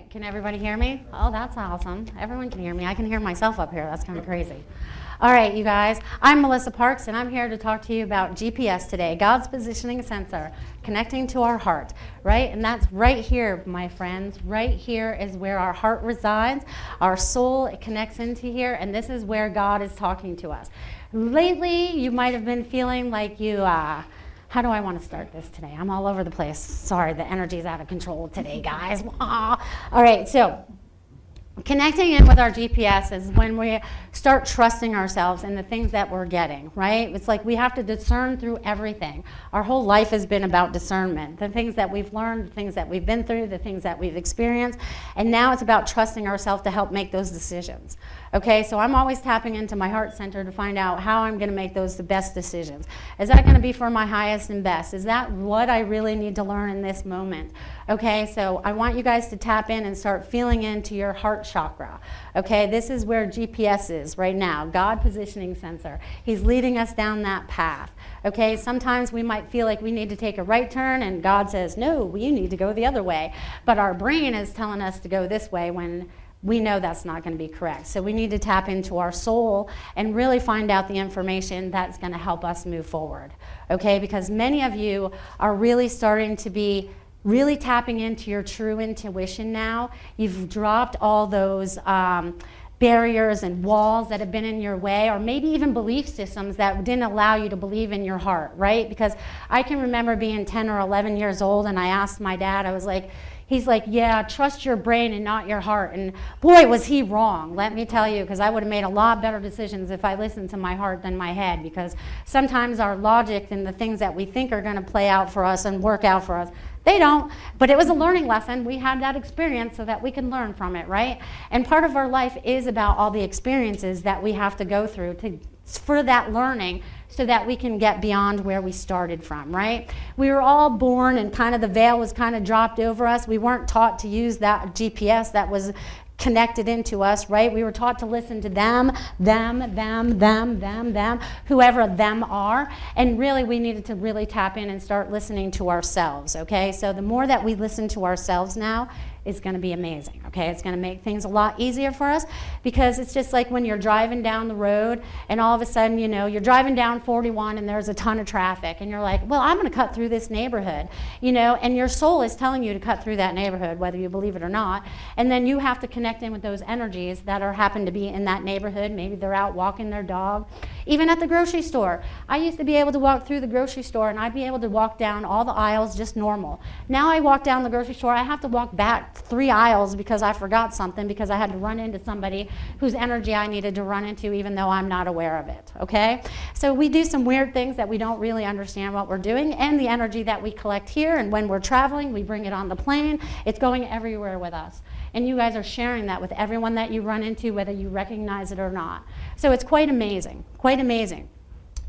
right, can everybody hear me? Oh, that's awesome. Everyone can hear me. I can hear myself up here. That's kind of crazy. All right, you guys, I'm Melissa Parks, and I'm here to talk to you about GPS today, God's positioning sensor, connecting to our heart, right? And that's right here, my friends. Right here is where our heart resides. Our soul, it connects into here, and this is where God is talking to us. Lately, you might have been feeling like you, how do I want to start this today? I'm all over the place. Sorry, the energy is out of control today, guys. All right, so connecting in with our GPS is when we start trusting ourselves in the things that we're getting, right? It's like we have to discern through everything. Our whole life has been about discernment, the things that we've learned, the things that we've been through, the things that we've experienced, and now it's about trusting ourselves to help make those decisions. Okay, so I'm always tapping into my heart center to find out how I'm going to make those the best decisions. Is that going to be for my highest and best? Is that what I really need to learn in this moment? Okay, so I want you guys to tap in and start feeling into your heart chakra. Okay, this is where GPS is right now, God positioning sensor. He's leading us down that path. Okay, sometimes we might feel like we need to take a right turn and God says, no, you need to go the other way. But our brain is telling us to go this way when we know that's not going to be correct. So we need to tap into our soul and really find out the information that's going to help us move forward. Okay, because many of you are really starting to be really tapping into your true intuition now. You've dropped all those barriers and walls that have been in your way, or maybe even belief systems that didn't allow you to believe in your heart, right? Because I can remember being 10 or 11 years old and I asked my dad, I was like, he's like, yeah, trust your brain and not your heart. And boy, was he wrong, let me tell you, because I would have made a lot better decisions if I listened to my heart than my head, because sometimes our logic and the things that we think are going to play out for us and work out for us, they don't. But it was a learning lesson. We had that experience so that we can learn from it, right? And part of our life is about all the experiences that we have to go through for that learning, so that we can get beyond where we started from, right? We were all born and kind of the veil was kind of dropped over us. We weren't taught to use that GPS that was connected into us, right? We were taught to listen to them, whoever them are. And really, we needed to really tap in and start listening to ourselves, okay? So the more that we listen to ourselves now, it's going to be amazing, okay? It's going to make things a lot easier for us, because it's just like when you're driving down the road and all of a sudden, you know, you're driving down 41 and there's a ton of traffic and you're like, well, I'm going to cut through this neighborhood, you know, and your soul is telling you to cut through that neighborhood, whether you believe it or not, and then you have to connect in with those energies that happen to be in that neighborhood. Maybe they're out walking their dog. Even at the grocery store. I used to be able to walk through the grocery store and I'd be able to walk down all the aisles just normal. Now I walk down the grocery store, I have to walk back 3 aisles because I forgot something, because I had to run into somebody whose energy I needed to run into, even though I'm not aware of it, okay? So we do some weird things that we don't really understand what we're doing, and the energy that we collect here, and when we're traveling, we bring it on the plane. It's going everywhere with us. And you guys are sharing that with everyone that you run into, whether you recognize it or not. So it's quite amazing, quite amazing.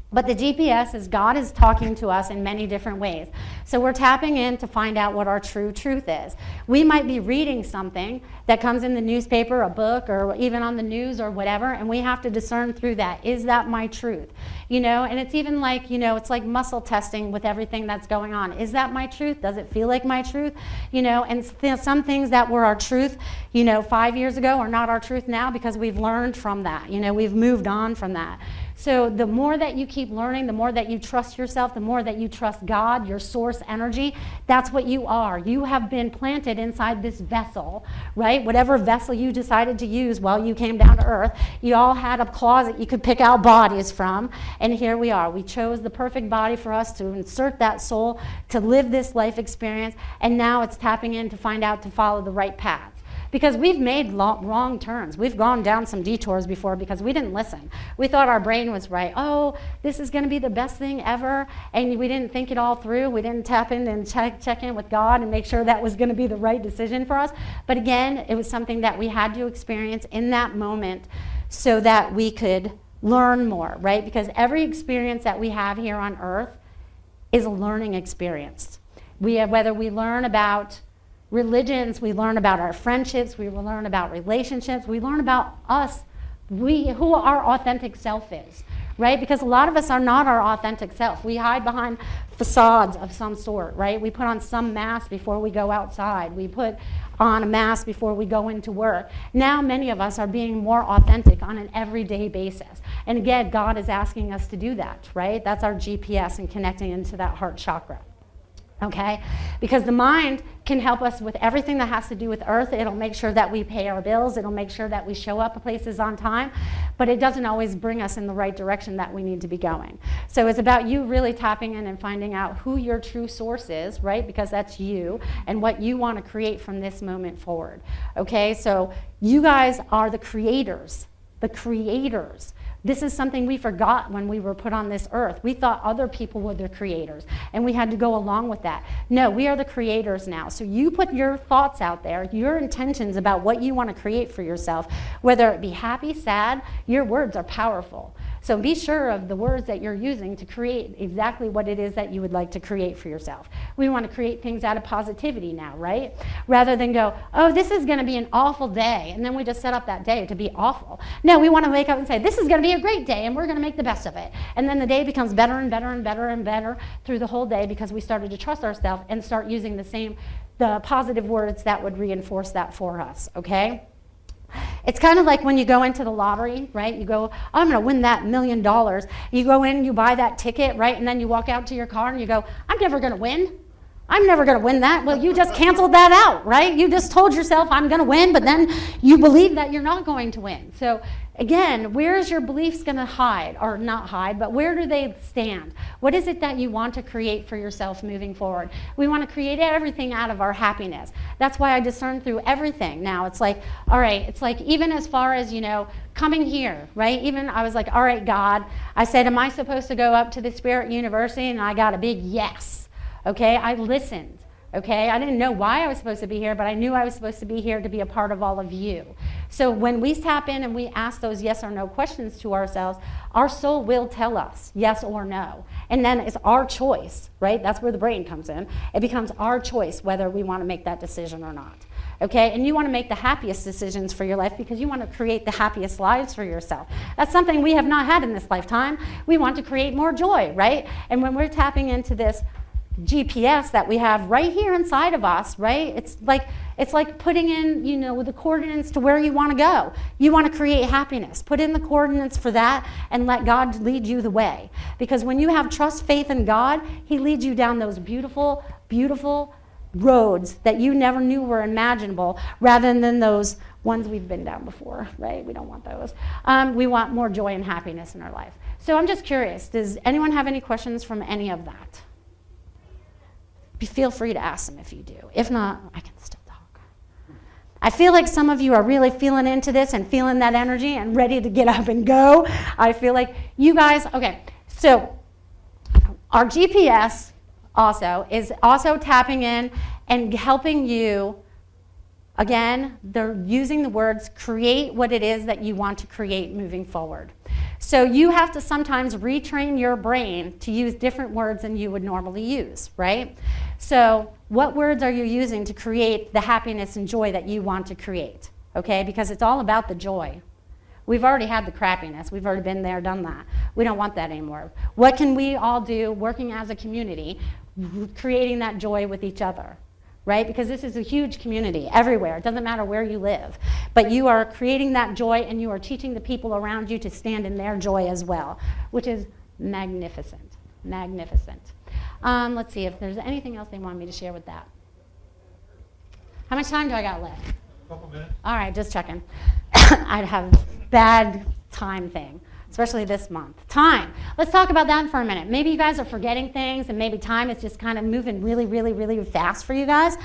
But the GPS is God is talking to us in many different ways. So we're tapping in to find out what our true truth is. We might be reading something that comes in the newspaper, a book, or even on the news or whatever, and we have to discern through that. Is that my truth? You know, and it's even like, you know, it's like muscle testing with everything that's going on. Is that my truth? Does it feel like my truth? You know, and some things that were our truth, you know, 5 years ago are not our truth now, because we've learned from that. You know, we've moved on from that. So the more that you keep learning, the more that you trust yourself, the more that you trust God, your source energy, that's what you are. You have been planted inside this vessel, right? Whatever vessel you decided to use while you came down to earth, you all had a closet you could pick out bodies from, and here we are. We chose the perfect body for us to insert that soul, to live this life experience, and now it's tapping in to find out to follow the right path. Because we've made wrong turns. We've gone down some detours before because we didn't listen. We thought our brain was right. Oh, this is going to be the best thing ever. And we didn't think it all through. We didn't tap in and check in with God and make sure that was going to be the right decision for us. But again, it was something that we had to experience in that moment so that we could learn more, right? Because every experience that we have here on earth is a learning experience. Whether we learn about religions, we learn about our friendships, we will learn about relationships, we learn about us, who our authentic self is, right? Because a lot of us are not our authentic self. We hide behind facades of some sort, right? We put on some mask before we go outside. We put on a mask before we go into work. Now many of us are being more authentic on an everyday basis. And again, God is asking us to do that, right? That's our GPS and connecting into that heart chakra. Okay? Because the mind can help us with everything that has to do with earth. It'll make sure that we pay our bills. It'll make sure that we show up at places on time. But it doesn't always bring us in the right direction that we need to be going. So it's about you really tapping in and finding out who your true source is, right? Because that's you and what you want to create from this moment forward. Okay? So you guys are the creators. The creators. This is something we forgot when we were put on this earth. We thought other people were the creators, and we had to go along with that. No, we are the creators now. So you put your thoughts out there, your intentions about what you want to create for yourself, whether it be happy, sad, your words are powerful. So be sure of the words that you're using to create exactly what it is that you would like to create for yourself. We want to create things out of positivity now, right? Rather than go, oh, this is going to be an awful day, and then we just set up that day to be awful. No, we want to wake up and say, this is going to be a great day, and we're going to make the best of it. And then the day becomes better and better and better and better through the whole day because we started to trust ourselves and start using the positive words that would reinforce that for us, okay? It's kind of like when you go into the lottery, right? You go, oh, I'm going to win that $1 million. You go in, you buy that ticket, right? And then you walk out to your car and you go, I'm never going to win. I'm never going to win that. Well, you just canceled that out, right? You just told yourself I'm going to win, but then you believe that you're not going to win. So again, where is your beliefs going to hide, or not hide, but where do they stand? What is it that you want to create for yourself moving forward? We want to create everything out of our happiness. That's why I discern through everything. Now it's like, all right, it's like even as far as, coming here, right? Even I was like, all right, God, I said, am I supposed to go up to the Spirit University? And I got a big yes. Okay, I listened, okay? I didn't know why I was supposed to be here, but I knew I was supposed to be here to be a part of all of you. So when we tap in and we ask those yes or no questions to ourselves, our soul will tell us yes or no. And then it's our choice, right? That's where the brain comes in. It becomes our choice whether we want to make that decision or not. Okay, and you want to make the happiest decisions for your life because you want to create the happiest lives for yourself. That's something we have not had in this lifetime. We want to create more joy, right? And when we're tapping into this GPS that we have right here inside of us, right? It's like putting in, the coordinates to where you want to go. You want to create happiness. Put in the coordinates for that and let God lead you the way. Because when you have trust, faith in God, He leads you down those beautiful, beautiful roads that you never knew were imaginable, rather than those ones we've been down before, right? We don't want those. We want more joy and happiness in our life. So I'm just curious, does anyone have any questions from any of that? Feel free to ask them if you do. If not, I can still talk. I feel like some of you are really feeling into this and feeling that energy and ready to get up and go. I feel like you guys, okay, so our GPS is also tapping in and helping you. Again, they're using the words, create what it is that you want to create moving forward. So you have to sometimes retrain your brain to use different words than you would normally use, right? So what words are you using to create the happiness and joy that you want to create, okay? Because it's all about the joy. We've already had the crappiness. We've already been there, done that. We don't want that anymore. What can we all do working as a community, creating that joy with each other? Right? Because this is a huge community everywhere. It doesn't matter where you live. But you are creating that joy and you are teaching the people around you to stand in their joy as well, which is magnificent. Magnificent. Let's see if there's anything else they want me to share with that. How much time do I got left? A couple minutes. All right, just checking. I'd have a bad time thing, especially this month. Time. Let's talk about that for a minute. Maybe you guys are forgetting things and maybe time is just kind of moving really, really, really fast for you guys.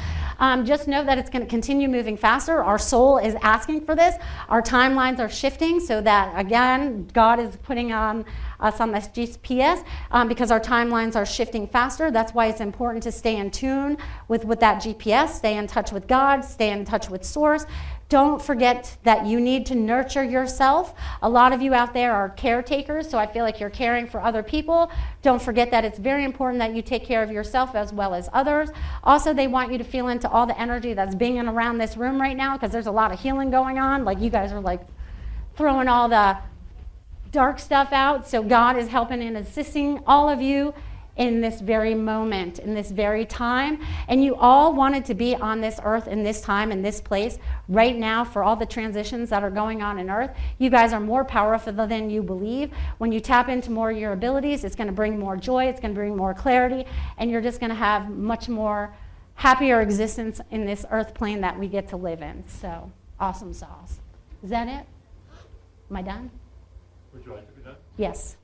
Just know that it's going to continue moving faster. Our soul is asking for this. Our timelines are shifting so that, again, God is putting on us on this GPS because our timelines are shifting faster. That's why it's important to stay in tune with that GPS, stay in touch with God, stay in touch with Source. Don't forget that you need to nurture yourself. A lot of you out there are caretakers, so I feel like you're caring for other people. Don't forget that it's very important that you take care of yourself as well as others. Also, they want you to feel into all the energy that's being around this room right now because there's a lot of healing going on. Like you guys are like throwing all the dark stuff out. So God is helping and assisting all of you in this very moment, in this very time. And you all wanted to be on this earth in this time, in this place, right now for all the transitions that are going on in earth. You guys are more powerful than you believe. When you tap into more of your abilities, it's going to bring more joy, it's going to bring more clarity, and you're just going to have much more happier existence in this earth plane that we get to live in. So, awesome sauce. Is that it? Am I done? Would you like to be done? Yes.